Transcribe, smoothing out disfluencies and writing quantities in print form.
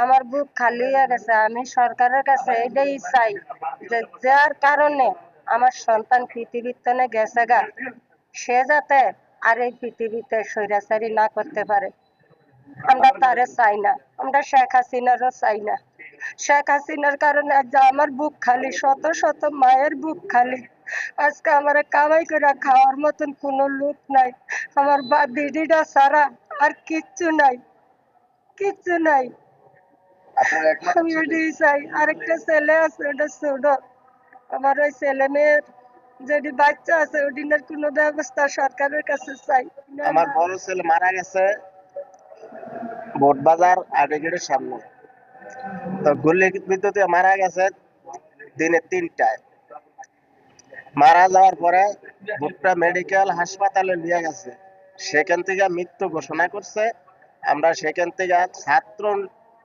আমার বুক খালি হয়ে গেছে। আমি সরকারের কাছে এটাই চাই যে যার কারণে আমার সন্তান পৃথিবীর তনে গেছে গা, সে যাতে আর এই পৃথিবীতে স্বৈরাচারী না করতে পারে। আমরা তারে চাই না, আমরা শেখ হাসিনারও চাই না। শেখ হাসিনার কারণে আজ আমার বুক খালি, শত শত মায়ের বুক খালি। আজকে আমার কামাই করে খাওয়ার মতন কোনো লোক নাই। আমার বা দিদিটা ছাড়া আর কিচ্ছু নাই, কিচ্ছু নাই। আমি ওটাই চাই। আরেকটা ছেলে আছে, ওটা ছোট। আমার ওই ছেলে মেয়ের যদি বাচ্চা আছে, ওদিনের কোনো ব্যবস্থা সরকারের কাছে চাই। আমার বড় ছেলে মারা গেছে বোটবাজার আর্টিকেটের সামনে। তো গুলি বিদ্যুতে মারা গেছে দিনে 3টায়। মারা যাওয়ার পরে ভুট্টা মেডিকেল হাসপাতালে নিয়ে গেছে, সেখান থেকে মৃত্যু ঘোষণা করছে। আমরা সেখান থেকে ছাত্র